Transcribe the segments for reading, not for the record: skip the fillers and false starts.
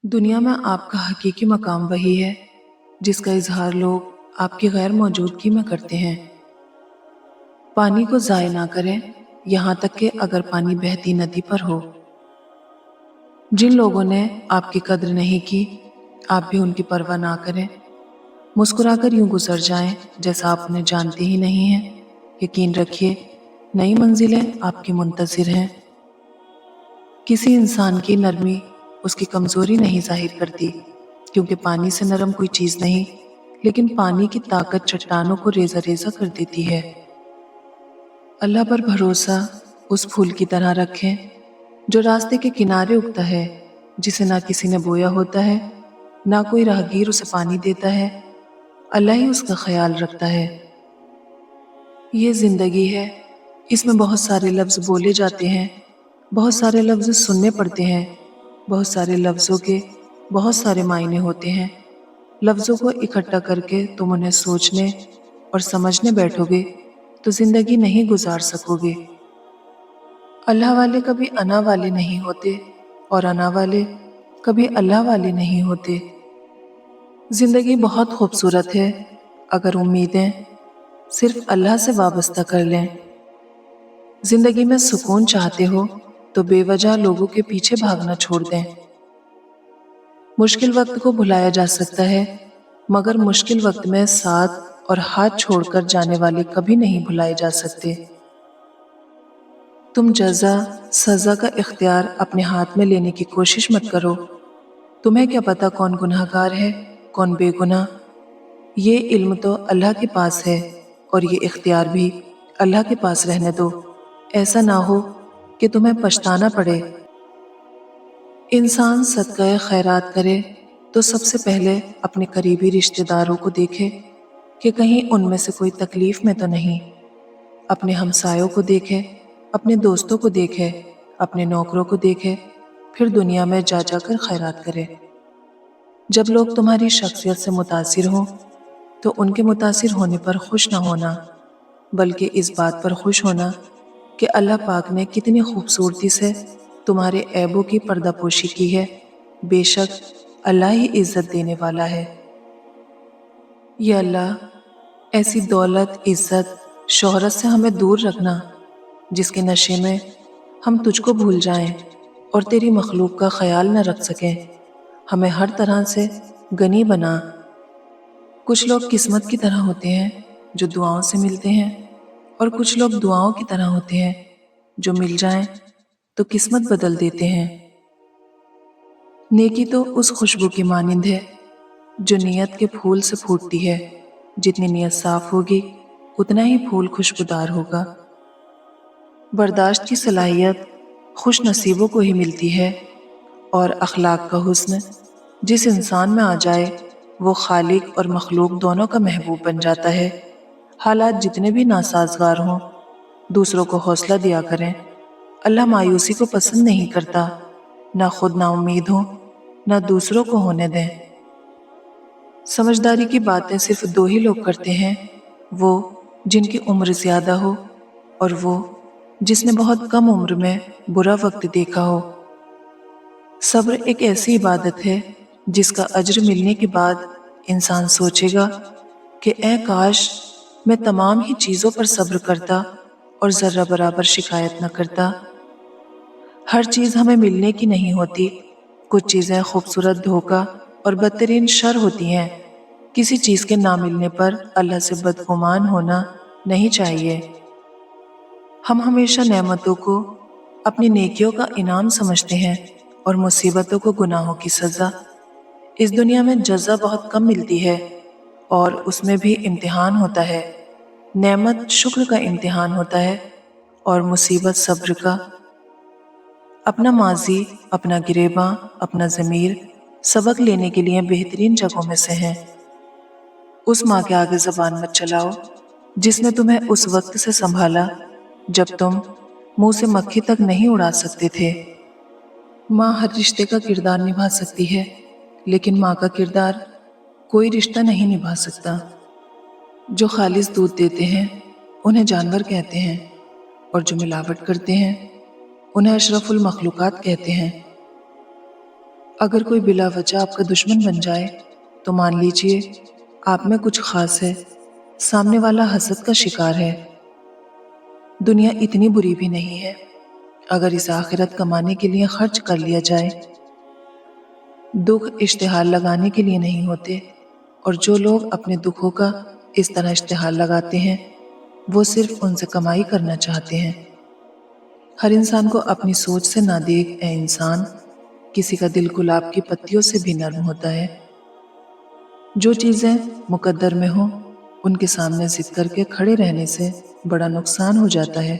دنیا میں آپ کا حقیقی مقام وہی ہے جس کا اظہار لوگ آپ کی غیر موجودگی میں کرتے ہیں۔ پانی کو ضائع نہ کریں، یہاں تک کہ اگر پانی بہتی ندی پر ہو۔ جن لوگوں نے آپ کی قدر نہیں کی، آپ بھی ان کی پرواہ نہ کریں۔ مسکرا کر یوں گزر جائیں جیسا آپ انہیں جانتے ہی نہیں ہیں۔ یقین رکھیے، نئی منزلیں آپ کی منتظر ہیں۔ کسی انسان کی نرمی اس کی کمزوری نہیں ظاہر کرتی، کیونکہ پانی سے نرم کوئی چیز نہیں، لیکن پانی کی طاقت چٹانوں کو ریزہ ریزہ کر دیتی ہے۔ اللہ پر بھروسہ اس پھول کی طرح رکھیں جو راستے کے کنارے اگتا ہے، جسے نہ کسی نے بویا ہوتا ہے، نہ کوئی راہگیر اسے پانی دیتا ہے، اللہ ہی اس کا خیال رکھتا ہے۔ یہ زندگی ہے، اس میں بہت سارے لفظ بولے جاتے ہیں، بہت سارے لفظ سننے پڑتے ہیں، بہت سارے لفظوں کے بہت سارے معنی ہوتے ہیں۔ لفظوں کو اکٹھا کر کے تم انہیں سوچنے اور سمجھنے بیٹھو گے تو زندگی نہیں گزار سکو گے۔ اللہ والے کبھی انا والے نہیں ہوتے اور انا والے کبھی اللہ والے نہیں ہوتے۔ زندگی بہت خوبصورت ہے اگر امیدیں صرف اللہ سے وابستہ کر لیں۔ زندگی میں سکون چاہتے ہو تو بے وجہ لوگوں کے پیچھے بھاگنا چھوڑ دیں۔ مشکل وقت کو بھلایا جا سکتا ہے، مگر مشکل وقت میں ساتھ اور ہاتھ چھوڑ کر جانے والے کبھی نہیں بھلائے جا سکتے۔ تم جزا سزا کا اختیار اپنے ہاتھ میں لینے کی کوشش مت کرو۔ تمہیں کیا پتا کون گناہ گار ہے، کون بے گناہ؟ یہ علم تو اللہ کے پاس ہے، اور یہ اختیار بھی اللہ کے پاس رہنے دو۔ ایسا نہ ہو کہ تمہیں پچھتانا پڑے۔ انسان صدقہ خیرات کرے تو سب سے پہلے اپنے قریبی رشتہ داروں کو دیکھے کہ کہیں ان میں سے کوئی تکلیف میں تو نہیں۔ اپنے ہمسایوں کو دیکھے، اپنے دوستوں کو دیکھے، اپنے نوکروں کو دیکھے، پھر دنیا میں جا جا کر خیرات کرے۔ جب لوگ تمہاری شخصیت سے متاثر ہوں تو ان کے متاثر ہونے پر خوش نہ ہونا، بلکہ اس بات پر خوش ہونا کہ اللہ پاک نے کتنی خوبصورتی سے تمہارے عیبوں کی پردہ پوشی کی ہے۔ بے شک اللہ ہی عزت دینے والا ہے۔ یا اللہ، ایسی دولت، عزت، شہرت سے ہمیں دور رکھنا جس کے نشے میں ہم تجھ کو بھول جائیں اور تیری مخلوق کا خیال نہ رکھ سکیں۔ ہمیں ہر طرح سے غنی بنا۔ کچھ لوگ قسمت کی طرح ہوتے ہیں جو دعاؤں سے ملتے ہیں، اور کچھ لوگ دعاؤں کی طرح ہوتے ہیں جو مل جائیں تو قسمت بدل دیتے ہیں۔ نیکی تو اس خوشبو کی مانند ہے جو نیت کے پھول سے پھوٹتی ہے۔ جتنی نیت صاف ہوگی اتنا ہی پھول خوشبودار ہوگا۔ برداشت کی صلاحیت خوش نصیبوں کو ہی ملتی ہے، اور اخلاق کا حسن جس انسان میں آ جائے وہ خالق اور مخلوق دونوں کا محبوب بن جاتا ہے۔ حالات جتنے بھی ناسازگار ہوں، دوسروں کو حوصلہ دیا کریں۔ اللہ مایوسی کو پسند نہیں کرتا۔ نہ خود نا امید ہوں، نہ دوسروں کو ہونے دیں۔ سمجھداری کی باتیں صرف دو ہی لوگ کرتے ہیں، وہ جن کی عمر زیادہ ہو اور وہ جس نے بہت کم عمر میں برا وقت دیکھا ہو۔ صبر ایک ایسی عبادت ہے جس کا اجر ملنے کے بعد انسان سوچے گا کہ اے کاش میں تمام ہی چیزوں پر صبر کرتا اور ذرہ برابر شکایت نہ کرتا۔ ہر چیز ہمیں ملنے کی نہیں ہوتی، کچھ چیزیں خوبصورت دھوکہ اور بدترین شر ہوتی ہیں۔ کسی چیز کے نہ ملنے پر اللہ سے بدگمان ہونا نہیں چاہیے۔ ہم ہمیشہ نعمتوں کو اپنی نیکیوں کا انعام سمجھتے ہیں اور مصیبتوں کو گناہوں کی سزا۔ اس دنیا میں جزا بہت کم ملتی ہے، اور اس میں بھی امتحان ہوتا ہے۔ نعمت شکر کا امتحان ہوتا ہے اور مصیبت صبر کا۔ اپنا ماضی، اپنا گریباں، اپنا ضمیر سبق لینے کے لیے بہترین جگہوں میں سے ہیں۔ اس ماں کے آگے زبان مت چلاؤ جس نے تمہیں اس وقت سے سنبھالا جب تم منہ سے مکھی تک نہیں اڑا سکتے تھے۔ ماں ہر رشتے کا کردار نبھا سکتی ہے، لیکن ماں کا کردار کوئی رشتہ نہیں نبھا سکتا۔ جو خالص دودھ دیتے ہیں انہیں جانور کہتے ہیں، اور جو ملاوٹ کرتے ہیں انہیں اشرف المخلوقات کہتے ہیں۔ اگر کوئی بلا وجہ آپ کا دشمن بن جائے تو مان لیجئے آپ میں کچھ خاص ہے، سامنے والا حسد کا شکار ہے۔ دنیا اتنی بری بھی نہیں ہے اگر اس آخرت کمانے کے لیے خرچ کر لیا جائے۔ دکھ اشتہار لگانے کے لیے نہیں ہوتے، اور جو لوگ اپنے دکھوں کا اس طرح اشتہار لگاتے ہیں وہ صرف ان سے کمائی کرنا چاہتے ہیں۔ ہر انسان کو اپنی سوچ سے نہ دیکھ اے انسان، کسی کا دل گلاب کی پتیوں سے بھی نرم ہوتا ہے۔ جو چیزیں مقدر میں ہوں ان کے سامنے ضد کر کے کھڑے رہنے سے بڑا نقصان ہو جاتا ہے۔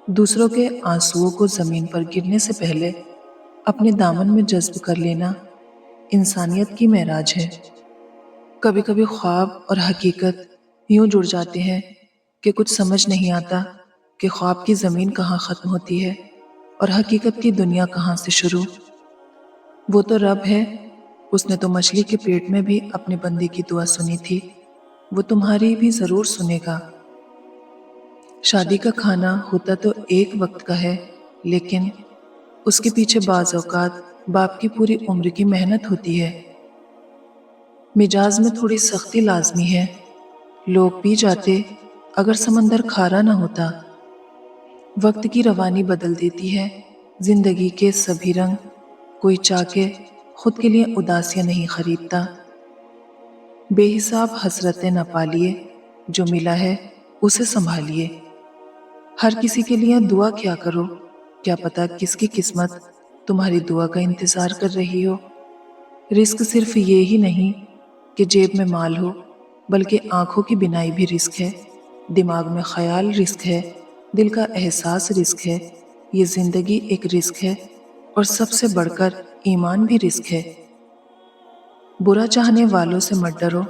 دوسروں کے آنسوؤں کو زمین پر گرنے سے پہلے اپنے دامن میں جذب کر لینا انسانیت کی معراج ہے۔ کبھی کبھی خواب اور حقیقت یوں جڑ جاتے ہیں کہ کچھ سمجھ نہیں آتا کہ خواب کی زمین کہاں ختم ہوتی ہے اور حقیقت کی دنیا کہاں سے شروع۔ وہ تو رب ہے، اس نے تو مچھلی کے پیٹ میں بھی اپنے بندے کی دعا سنی تھی، وہ تمہاری بھی ضرور سنے گا۔ شادی کا کھانا ہوتا تو ایک وقت کا ہے، لیکن اس کے پیچھے بعض اوقات باپ کی پوری عمر کی محنت ہوتی ہے۔ مزاج میں تھوڑی سختی لازمی ہے، لوگ پی جاتے اگر سمندر کھارا نہ ہوتا۔ وقت کی روانی بدل دیتی ہے زندگی کے سبھی رنگ، کوئی چاہ کے خود کے لیے اداسیاں نہیں خریدتا۔ بے حساب حسرتیں نہ پالیے، جو ملا ہے اسے سنبھالیے۔ ہر کسی کے لیے دعا کیا کرو، کیا پتا کس کی قسمت تمہاری دعا کا انتظار کر رہی ہو۔ رزق صرف یہ ہی نہیں کہ جیب میں مال ہو، بلکہ آنکھوں کی بینائی بھی رزق ہے، دماغ میں خیال رزق ہے، دل کا احساس رزق ہے، یہ زندگی ایک رزق ہے، اور سب سے بڑھ کر ایمان بھی رزق ہے۔ برا چاہنے والوں سے مت ڈرو،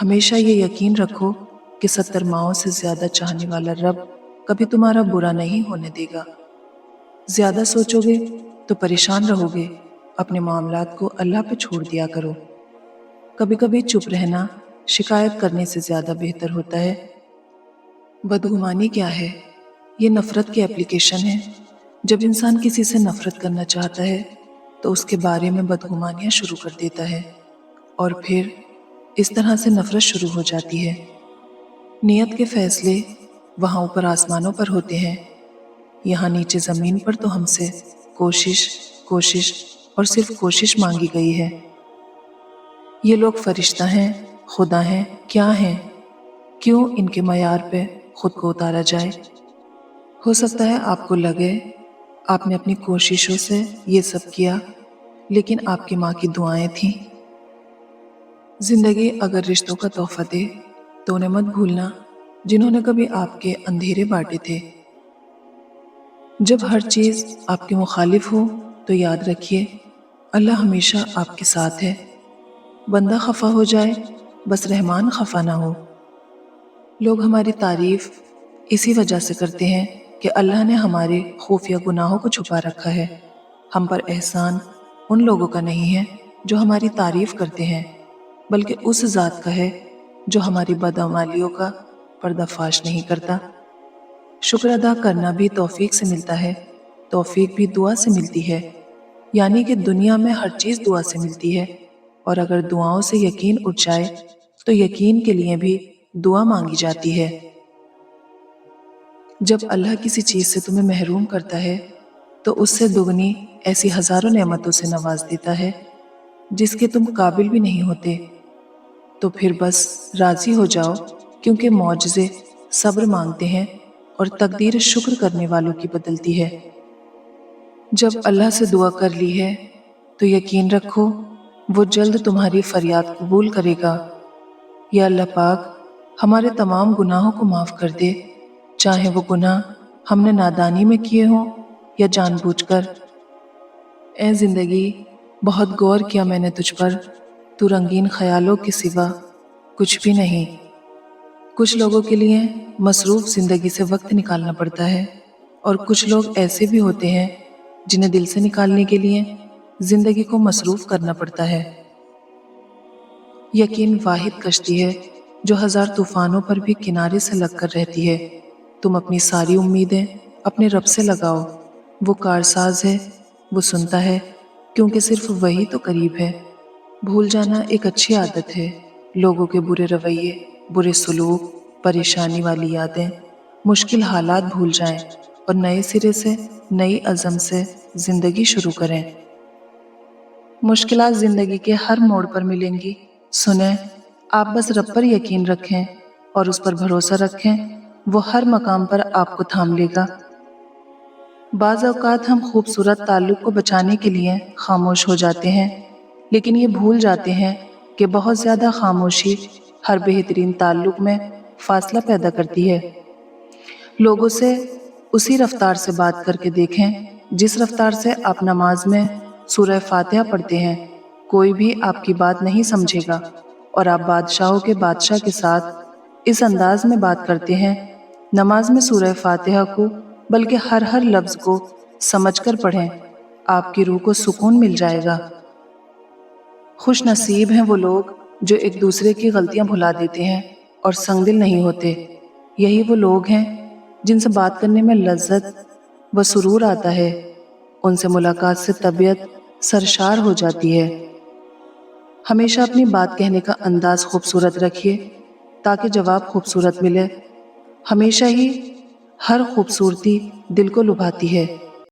ہمیشہ یہ یقین رکھو کہ 70 ماؤں سے زیادہ چاہنے والا رب کبھی تمہارا برا نہیں ہونے دے گا۔ زیادہ سوچو گے تو پریشان رہو گے، اپنے معاملات کو اللہ پہ چھوڑ دیا کرو۔ کبھی کبھی چپ رہنا شکایت کرنے سے زیادہ بہتر ہوتا ہے۔ بدگمانی کیا ہے؟ یہ نفرت کی اپلیکیشن ہے۔ جب انسان کسی سے نفرت کرنا چاہتا ہے تو اس کے بارے میں بدگمانیاں شروع کر دیتا ہے، اور پھر اس طرح سے نفرت شروع ہو جاتی ہے۔ نیت کے فیصلے وہاں اوپر آسمانوں پر ہوتے ہیں، یہاں نیچے زمین پر تو ہم سے کوشش کوشش اور صرف کوشش مانگی گئی ہے۔ یہ لوگ فرشتہ ہیں، خدا ہیں، کیا ہیں؟ کیوں ان کے معیار پہ خود کو اتارا جائے؟ ہو سکتا ہے آپ کو لگے آپ نے اپنی کوششوں سے یہ سب کیا، لیکن آپ کی ماں کی دعائیں تھیں۔ زندگی اگر رشتوں کا تحفہ دے تو انہیں مت بھولنا جنہوں نے کبھی آپ کے اندھیرے بانٹے تھے۔ جب ہر چیز آپ کے مخالف ہو تو یاد رکھیے اللہ ہمیشہ آپ کے ساتھ ہے۔ بندہ خفا ہو جائے بس رحمان خفا نہ ہو۔ لوگ ہماری تعریف اسی وجہ سے کرتے ہیں کہ اللہ نے ہمارے خفیہ گناہوں کو چھپا رکھا ہے۔ ہم پر احسان ان لوگوں کا نہیں ہے جو ہماری تعریف کرتے ہیں، بلکہ اس ذات کا ہے جو ہماری بدعمالیوں کا پردہ فاش نہیں کرتا۔ شکر ادا کرنا بھی توفیق سے ملتا ہے، توفیق بھی دعا سے ملتی ہے، یعنی کہ دنیا میں ہر چیز دعا سے ملتی ہے، اور اگر دعاؤں سے یقین اٹھ جائے تو یقین کے لیے بھی دعا مانگی جاتی ہے۔ جب اللہ کسی چیز سے تمہیں محروم کرتا ہے تو اس سے دگنی ایسی ہزاروں نعمتوں سے نواز دیتا ہے جس کے تم قابل بھی نہیں ہوتے۔ تو پھر بس راضی ہو جاؤ، کیونکہ معجزے صبر مانگتے ہیں اور تقدیر شکر کرنے والوں کی بدلتی ہے۔ جب اللہ سے دعا کر لی ہے تو یقین رکھو وہ جلد تمہاری فریاد قبول کرے گا۔ یا اللہ پاک ہمارے تمام گناہوں کو معاف کر دے، چاہے وہ گناہ ہم نے نادانی میں کیے ہوں یا جان بوجھ کر۔ اے زندگی بہت غور کیا میں نے تجھ پر، تو رنگین خیالوں کے سوا کچھ بھی نہیں۔ کچھ لوگوں کے لیے مصروف زندگی سے وقت نکالنا پڑتا ہے، اور کچھ لوگ ایسے بھی ہوتے ہیں جنہیں دل سے نکالنے کے لیے زندگی کو مصروف کرنا پڑتا ہے۔ یقین واحد کشتی ہے جو ہزار طوفانوں پر بھی کنارے سے لگ کر رہتی ہے۔ تم اپنی ساری امیدیں اپنے رب سے لگاؤ، وہ کارساز ہے، وہ سنتا ہے کیونکہ صرف وہی تو قریب ہے۔ بھول جانا ایک اچھی عادت ہے۔ لوگوں کے برے رویے، برے سلوک، پریشانی والی یادیں، مشکل حالات بھول جائیں اور نئے سرے سے، نئی عزم سے زندگی شروع کریں۔ مشکلات زندگی کے ہر موڑ پر ملیں گی۔ سنیں، آپ بس رب پر یقین رکھیں اور اس پر بھروسہ رکھیں، وہ ہر مقام پر آپ کو تھام لے گا۔ بعض اوقات ہم خوبصورت تعلق کو بچانے کے لیے خاموش ہو جاتے ہیں، لیکن یہ بھول جاتے ہیں کہ بہت زیادہ خاموشی ہر بہترین تعلق میں فاصلہ پیدا کرتی ہے۔ لوگوں سے اسی رفتار سے بات کر کے دیکھیں جس رفتار سے آپ نماز میں سورہ فاتحہ پڑھتے ہیں۔ کوئی بھی آپ کی بات نہیں سمجھے گا، اور آپ بادشاہوں کے بادشاہ کے ساتھ اس انداز میں بات کرتے ہیں، نماز میں سورہ فاتحہ کو بلکہ ہر لفظ کو سمجھ کر پڑھیں، آپ کی روح کو سکون مل جائے گا۔ خوش نصیب ہیں وہ لوگ جو ایک دوسرے کی غلطیاں بھلا دیتے ہیں اور سنگ دل نہیں ہوتے۔ یہی وہ لوگ ہیں جن سے بات کرنے میں لذت و سرور آتا ہے، ان سے ملاقات سے طبیعت سرشار ہو جاتی ہے۔ ہمیشہ اپنی بات کہنے کا انداز خوبصورت رکھیے تاکہ جواب خوبصورت ملے۔ ہمیشہ ہی ہر خوبصورتی دل کو لبھاتی ہے۔